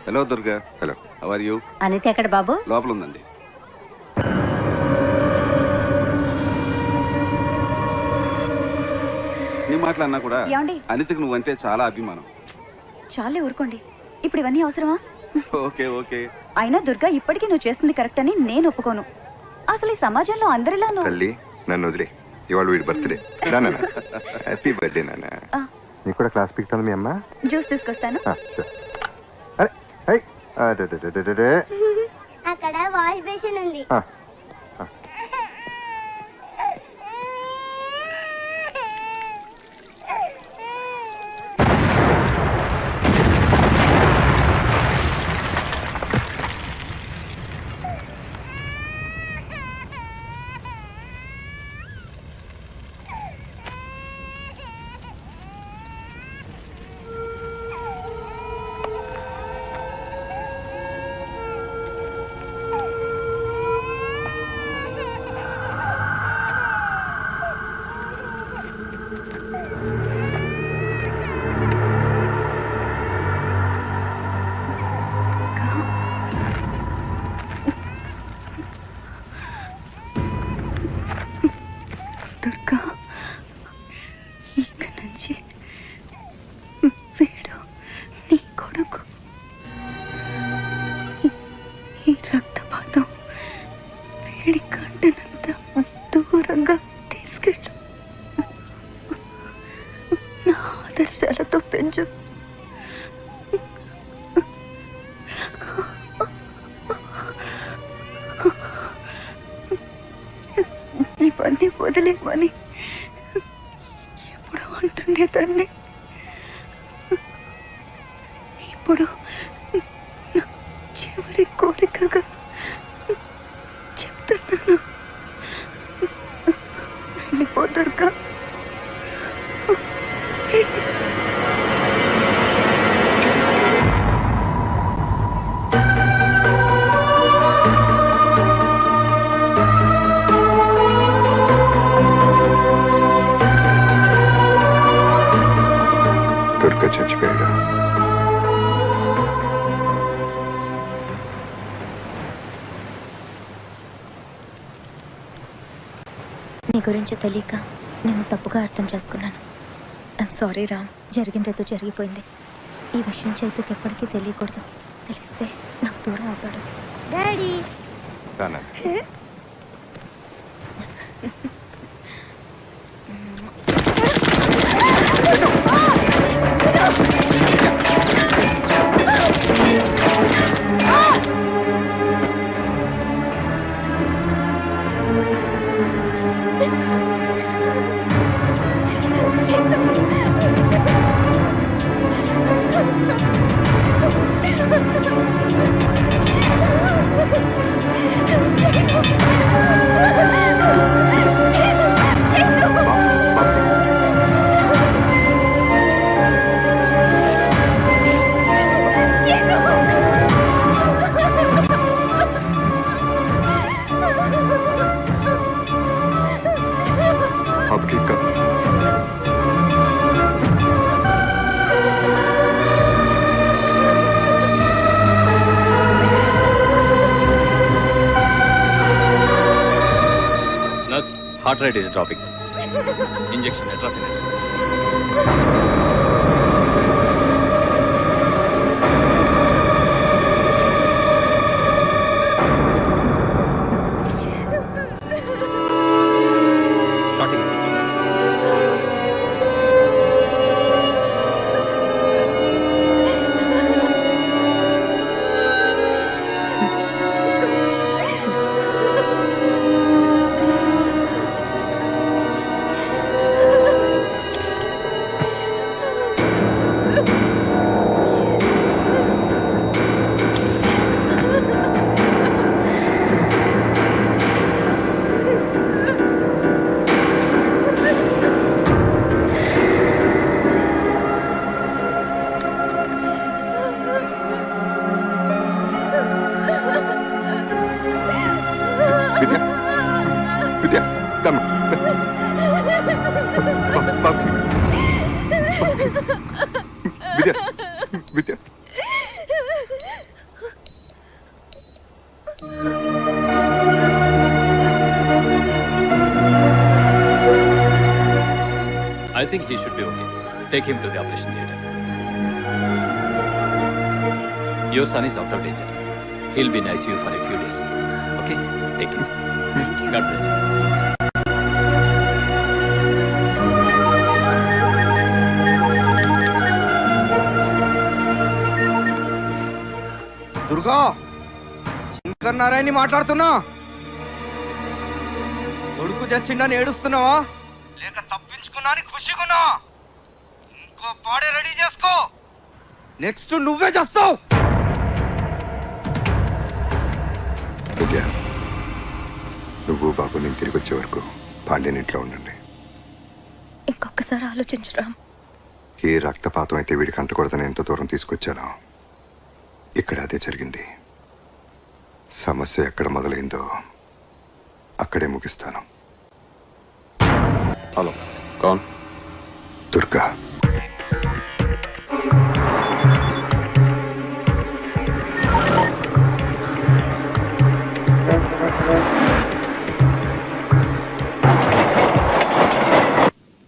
Hello Durga. Hello. How are you? Anitha ఎక్కడ బాబు? లోపల ఉందండి. నీ మాటలన్నా కూడా ఏమండి? అనితకు నువ్వంటే చాలా అభిమానం. చాలే ఊరుకోండి, ఇప్పుడు ఇవన్నీ అవసరమా? Okay okay. అయినా దుర్గా ఇప్పటికీ నువ్వు చేస్తుంది కరెక్ట్ అని నేను ఒప్పుకోను. అసలు ఈ సమాజంలో అందరిలా తల్లి నన్ను వదిలే, ఇవాళ వీడి బర్త్డే. హ్యాపీ బర్త్డే నాన్న. నీకు కూడా క్లాస్ పీకుతుంది మీ అమ్మ? జ్యూస్ తీసుకొస్తాను. అక్కడ వాష్ బేసిన్ ఉంది. దుర్గా, ఇక నుంచి వీడు నీ కొడుకు. ఈ రక్తపాతం వీడి కంటనంత దూరంగా తీసుకెళ్ళు. నా ఆదర్శాలతో పెంచు. ఇవన్నీ వదిలేమని ఎప్పుడు అంటుండేదాన్ని. ఇప్పుడు నా చివరి కోరికగా చెప్తున్నాను, వెళ్ళిపోతారుగా. దుర్గా చచ్చిపోయాడు. నీ గురించి తెలియక నేను తప్పుగా అర్థం చేసుకున్నాను. I'm sorry Ram. జరిగిందేదో జరిగిపోయింది. ఈ విషయం చైతుకి ఎప్పటికీ తెలియకూడదు. తెలిస్తే నాకు దూరం అవుతాడు. Daddy Heart rate is dropping. Injection atropine. Starting CPR. Vidya Take him to the operation theater. Your son is out of danger. He'll be in ICU for a few days. Okay? Take care. God bless you. Durga Shankar నారాయణని మాట్లాడుతున్నా. కొడుకు చచ్చిండని ఏడుస్తున్నావా లేక తప్పించుకున్నా అని ఖుషిగున్నా? ఇంకో పాడే ready చేసుకో, next నువ్వే చేస్తావు. విద్య, నువ్వు బాబు నేను తిరిగి వచ్చే వరకు పాండ్యన్ ఇంట్లో ఉండండి. ఇంకొకసారి ఆలోచించు రామ్. ఏ రక్తపాతం అయితే వీడికి అంటకూడదని ఎంత దూరం తీసుకొచ్చానో ఇక్కడ అదే జరిగింది. సమస్య ఎక్కడ మొదలైందో అక్కడే ముగిస్తాను. హలో, కౌన్? దుర్గా.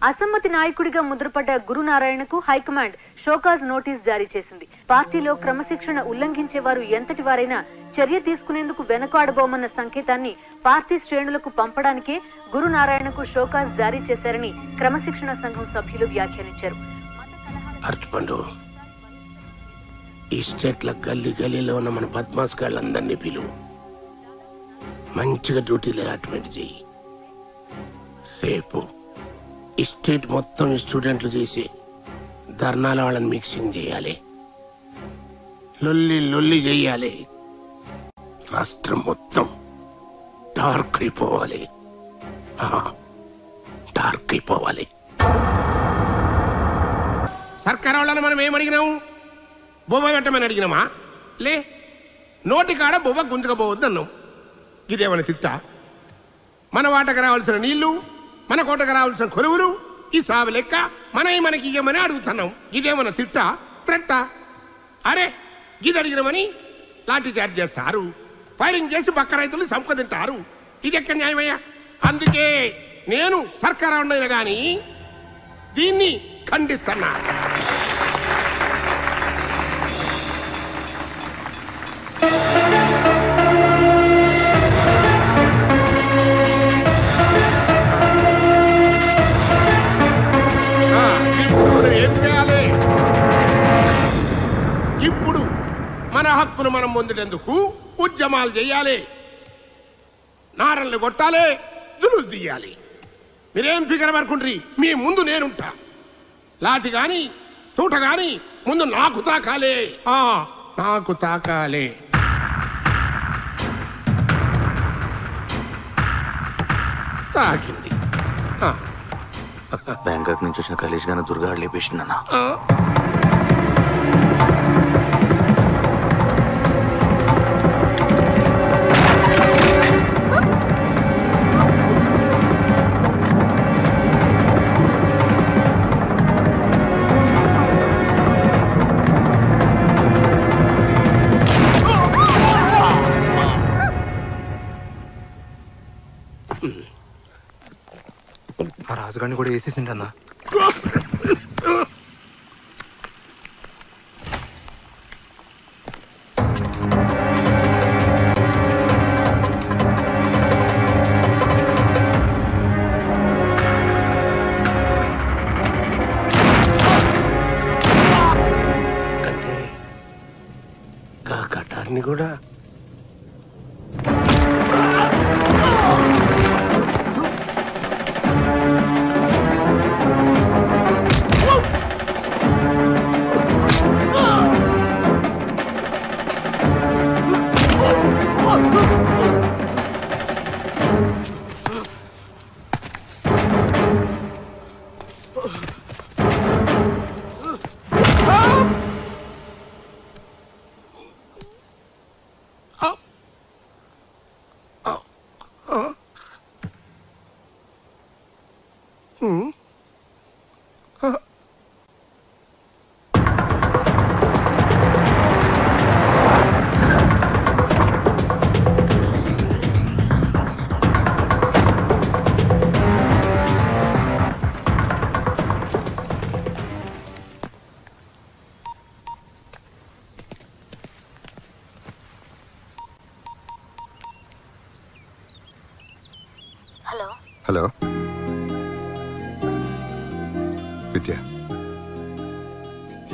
అసమ్మతి నాయకుడిగా ముద్రపడ్డ గురునారాయణకు హైకమాండ్ షోకాజ్ నోటీస్ జారీ చేసింది. పార్టీలో క్రమశిక్షణ ఉల్లంఘించే వారు ఎంతటి వారైనా చర్య తీసుకునేందుకు వెనకాడబోమన్న సంకేతాన్ని పార్టీ శ్రేణులకు పంపడానికే గురునారాయణకు షోకాజ్ జారీ చేశారని క్రమశిక్షణ సంఘం సభ్యులు వ్యాఖ్యానించారు. అర్చుపండు, ఈ స్టేట్ల గల్లీ గల్లీలో ఉన్న మన బద్మాస్ గాళ్ళందరినీ పిలువు. మంచిగా డ్యూటీలు అలాట్మెంట్ చెయ్యి. రేపు ఈ స్టేట్ మొత్తం స్టూడెంట్లు చేసి ధర్నాల వాళ్ళని మిక్సింగ్ చేయాలి. లొల్లి లొల్లి చెయ్యాలి. రాష్ట్రం మొత్తం డార్క్ అయిపోవాలి. డార్క్ అయిపోవాలి. సర్కార్ వాళ్ళని మనం ఏమడిగినాము? బొబ్బ పెట్టమని అడిగినామా? లే, నోటికాడ బొబ్బ గుంజుకపోవద్దు అన్నాం. ఇదేమన్నా తిట్టా? మన వాటకు రావాల్సిన నీళ్లు, మన కోటకు రావాల్సిన కొలువులు, ఈ సాగు లెక్క మనకి ఇయ్యమని అడుగుతున్నాం. ఇదేమన్నా తిట్టా? త్రెట్టా? అరే, ఇది అడిగినమని లాఠీ చార్జ్ చేస్తారు, ఫైరింగ్ చేసి పక్క రైతులు సంపదింటారు. ఇది ఎక్కడ న్యాయమయ్యా? అందుకే నేను సర్కారు ఉండైనా గాని దీన్ని ఖండిస్తున్నా. ఇప్పుడు మన హక్కును మనం పొందేందుకు ఉద్యమాలు చేయాలి, నారల్ని కొట్టాలి, జులుసు తీయాలి. మీరేం ఫిగర్ పడుకుండ్రి, మీ ముందు నేనుంటా. లాఠీ గాని తూట గాని ముందు నాకు తాకాలే. నాకు తాకాలే. తాకింది. బ్యాంకాక్ నుంచి వచ్చిన కలేజ్ గానే దుర్గా లేపేసిందన్నా. రాజుగారిని కూడా వేసేసిండన్నా. అంటే గా కటార్ని కూడా హలో హలో విద్య,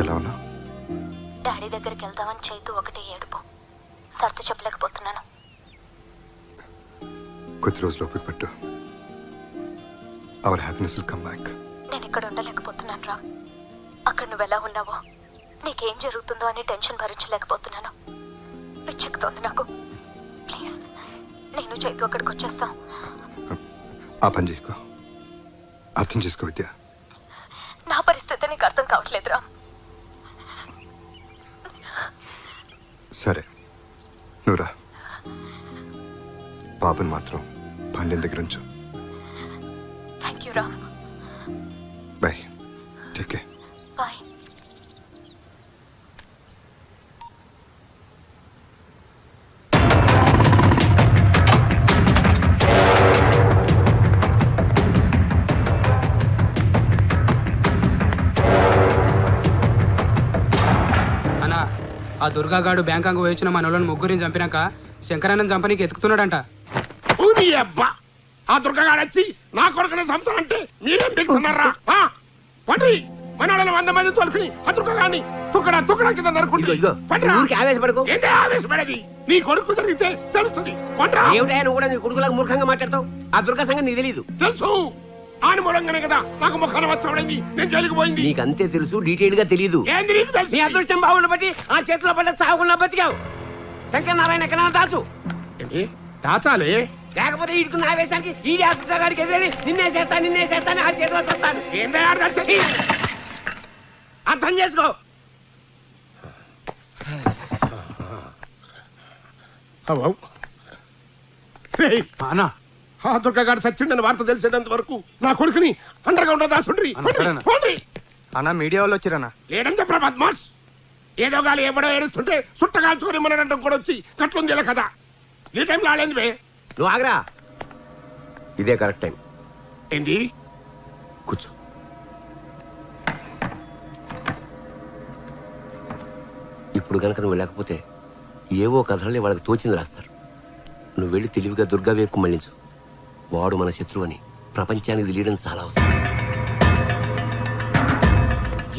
ఎలా ఉన్నావు? డాడీ దగ్గరికి వెళ్దామని చైతు ఒకటి ఏడుపు. సర్ది చెప్పలేకపోతున్నాను. కొద్ది రోజులు ఓపిక పట్టు. Our happiness will come back. నేను ఇక్కడ ఉండలేకపోతున్నాను రా. అక్కడ నువ్వు ఎలా ఉన్నావో, నీకేం జరుగుతుందో అని టెన్షన్ భరించలేకపోతున్నాను. పిచ్చెక్కుతోంది నాకు. ప్లీజ్ నేను చైతు అక్కడికి వచ్చేస్తాం. ఆ పని చేయకు. అర్థం చేసుకో విద్య. నా పరిస్థితి నీకు అర్థం కావట్లేదురా. సరే నువ్వురా. బాబుని మాత్రం పాండ్యం దగ్గర ఉంచు. థ్యాంక్ యూ రా. బాయ్. Take care. బాయ్. అన్నా, ఆ దుర్గాగాడు బ్యాంకాంగ్ వేయించిన మన వాళ్ళని ముగ్గురిని చంపినాక శంకరానంద్ చంపనీకి ఎత్తుకుతున్నాడంట. నీ అబ్బా, ఆ దుర్గగాడు వచ్చి నా కొడుకునే సంసారంటే మీరేం బిగుతున్నారా? పండి మన వాళ్ళని 100 మంది తోలుకుని ఆ దుర్గగాడిని తుక్కడా కింద నరుకుంటే ఆవేశపడకు. ఏంటి ఆవేశపడేది? నీ కొడుకు జరిగితే తెలుస్తుంది. పండ్రా. ఏమిటా నువ్వు కూడా నీ కొడుకులకు మూర్ఖంగా మాట్లాడతావు? ఆ దుర్గా సంగతి నీకు తెలీదు. తెలుసు. ఆని మూలంగానే కదా నాకు ముఖాన వచ్చాడైంది, నేను జైలుకు పోయింది. నీకు అంతే తెలుసు, డీటెయిల్ గా తెలీదు. ఏంది నీకు తెలుసు? నీ అదృష్టం బాగుండ బట్టి ఆ చేతిలో పడ్డ సాగుకుండా బతికావు. శంకర్ నారాయణ ఎక్కడ దాచు. ఏంటి దాచాలి? లేకపోతే ఈడుకున్న ఆవేశానికి ఈ గాడికి ఎదురని నిన్నే చేస్తాను ఆ చేతిలో చేస్తాను. ఏందే ఆడదాచి? అర్థం చేసుకో. అన్నా, ఆ దుర్గగాడు సచ్చిండని వార్త తెలిసేంత వరకు నా కొడుకుని అండర్ గ్రౌండ్ దాసుండ్రి. అన్న మీడియా వాళ్ళు వచ్చిరన్నా. ఏడంత బద్మాష్. ఏదో గాలి ఎవడో ఏడుస్తుంటే సుట్ట కాల్చుకుని మనడంటం కూడా వచ్చి కట్లుంది కదా. ఈ టైంలో ఆడేంది బే? నువ్వు ఆగరా, ఇదే కరెక్ట్ టైం. ఏంది? కూర్చో. ఇప్పుడు కనుక నువ్వు వెళ్ళకపోతే ఏవో కథలని వాళ్ళకి తోచింది రాస్తారు. నువ్వు వెళ్ళి తెలివిగా దుర్గా వైపు మళ్ళించు. వాడు మన శత్రువు అని ప్రపంచానికి తెలియడం చాలా అవసరం.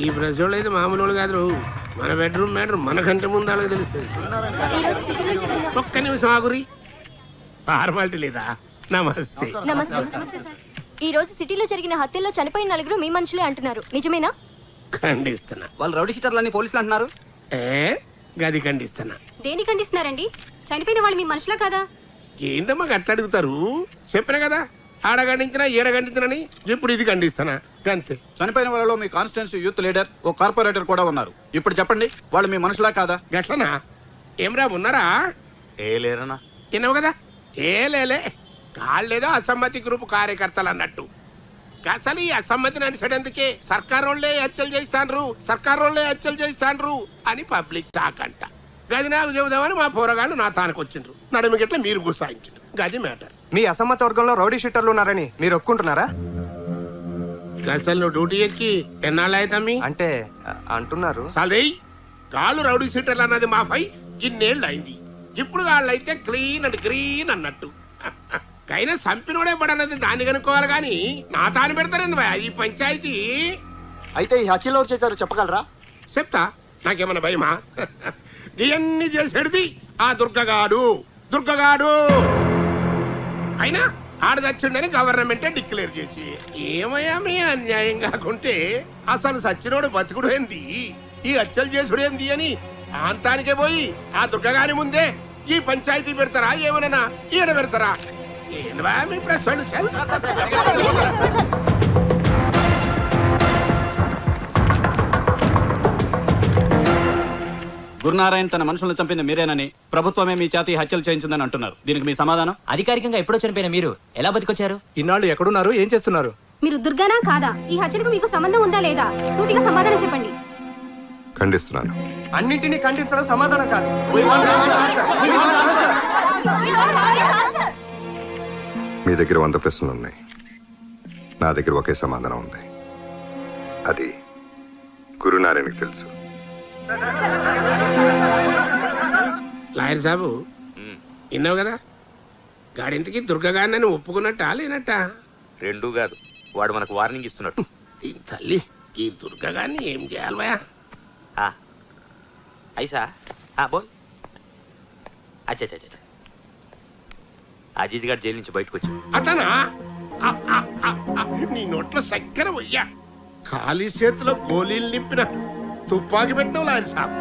ఈ ప్రజలు అయితే మామూలు కాదు. మన బెడ్రూమ్ మ్యాటర్ మనకంటే ముందు అలాగే తెలుస్తుంది. ఒక్క నిమిషం ఆగురి. ఫార్మాలిటీ లేదా? నమస్తే. ఈ రోజు సిటీలో జరిగిన హత్యల్లో చనిపోయిన 9 మీ మనుషులే అంటున్నారు, నిజమేనా? ఖండిస్తున్నా. వాళ్ళు రౌడీ షీటర్లని పోలీసులు అంటున్నారు. గది ఖండిస్తున్నా. దేని ఖండిస్తున్నారండి? చనిపోయిన వాళ్ళు మీ మనుషులా కదా? ఏందమ్మా గట్ట అడుగుతారు? చెప్పిన కదా, ఆడ ఖండించినా ఈడ ఖండించినని. ఇప్పుడు ఇది ఖండిస్తున్నా అంతే. చనిపోయిన వాళ్ళలో మీ కాన్స్టిట్యూన్సీ యూత్ లీడర్, ఓ కార్పొరేటర్ కూడా ఉన్నారు. ఇప్పుడు చెప్పండి, వాళ్ళు మీ మనుషులా కాదా? గట్లనా? ఏమరా ఉన్నారా? ఏ లేరన్నా. తినవు కదా? లేలే. కాళ్ళేదో అసమ్మతి గ్రూప్ కార్యకర్తలు అన్నట్టు. అసలు ఈ అసమ్మతిని అనిసడేందుకే సర్కార్ వాళ్ళే హత్యలు చేస్తాండ్రు అని పబ్లిక్ టాక్ అంట. గది నాకు చెబుదామని మా పోరగాళ్ళు నా తానికి వచ్చిండ్రు. నడుము గిట్ల మీరు గుసాయించండి. గది మ్యాటర్. మీ అసమ్మతి వర్గంలో రౌడీ షీటర్లు ఉన్నారని మీరు ఒప్పుకుంటున్నారా? అసలు నువ్వు డ్యూటీ ఎక్కి ఎన్నాళ్ళు అవుతామి అంటే అంటున్నారు. సదేయ్ కాళ్ళు రౌడీ సీటర్లు అన్నది మాఫై ఇన్నేళ్ళు అయింది. ఇప్పుడు వాళ్ళైతే క్లీన్ అండ్ గ్రీన్ అన్నట్టు. కైనా సంపినోడే పడన్నది దాన్ని కనుక్కోవాలి గాని నా తాను పెడతారండి ఈ పంచాయతీ. అయితే ఈ హత్యలు ఎవరు చేశారు చెప్పగలరా? చెప్తా. నాకేమన్నా భయమా? ఇవన్నీ చేసేది ఆ దుర్గగాడు. అయినా ఆడదచ్చిండని గవర్నమెంటే డిక్లేర్ చేసి ఏమయ్యా మీ అన్యాయం కాకుంటే అసలు సచ్చినోడు బతుకుడు ఏంది, ఈ హత్యలు చేసుడు ఏంది అని ప్రాంతానికే పోయి ఆ దుర్గగాని ముందే ఈ పంచాయతీ పెడతారా? ఏమన్నా ఈడ పెడతారా? ఏంటా మీ ప్రశ్నలు? గురునారాయణ తన మనుషులను చంపింది మీరేనని, ప్రభుత్వమే మీ చేతి హత్యలు చేయించిందని అంటున్నారు. దీనికి మీ సమాధానం? అధికారికంగా ఎప్పుడో చనిపోయిన మీరు ఎలా బతికొచ్చారు? ఇన్నాళ్ళు ఎక్కడున్నారు, ఏం చేస్తున్నారు? మీరు దుర్గానా కాదా? ఈ హత్యకు మీకు సంబంధం ఉందా లేదా? సూటిగా సమాధానం చెప్పండి. ఖండిస్తున్నాను. అన్నింటినీ ఖండించడం సమాధానం కాదు. మీ దగ్గర 100 ప్రశ్నలు ఉన్నాయి, నా దగ్గర ఒకే సమాధానం ఉంది. అది గురునారాయణకి తెలుసు. లాయర్ సాబు విన్నావు కదా, గాడింతకి దుర్గగాన్ని ఒప్పుకున్నట్టా లేనట్టా? రెండూ కాదు, వాడు మనకు వార్నింగ్ ఇస్తున్నట్టు. దీని తల్లి ఈ దుర్గగాన్ని ఏం చేయాలి భయ? ఐసా బోల్. అచ్చా అజీజ్ గారు జైలు నుంచి బయటకు వచ్చి అతనా? నీ నోట్లో చక్కెర పోయ్యా, ఖాళీ చేతిలో గోళీలు నింపిన తుపాకి పెట్టినావు లాయర్ సాబ్.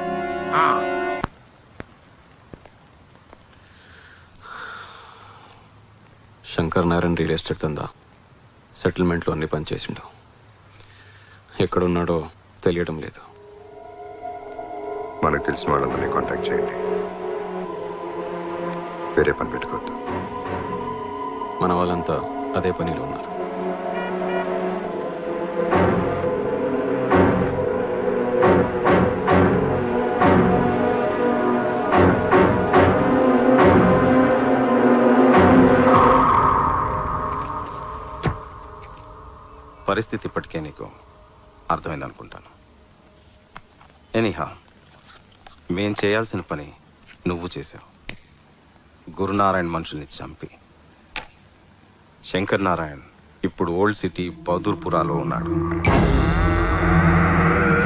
శంకర్ నారాయణ రియల్ ఎస్టేట్ దందా సెటిల్మెంట్లో అన్ని పనిచేసిండు. ఎక్కడున్నాడో తెలియడం లేదు. మనకు తెలిసిన వాళ్ళందరినీ కాంటాక్ట్ చేయండి. వేరే పని పెట్టుకోవద్దు. మన వాళ్ళంతా అదే పనిలో ఉన్నారు. పరిస్థితి ఇప్పటికే నీకు అర్థమైంది అనుకుంటాను. ఎనీహా, మేం చేయాల్సిన పని నువ్వు చేసావు. గురునారాయణ మనుషుల్ని చంపి శంకర్ నారాయణ్ ఇప్పుడు ఓల్డ్ సిటీ బహదూర్పురాలో ఉన్నాడు.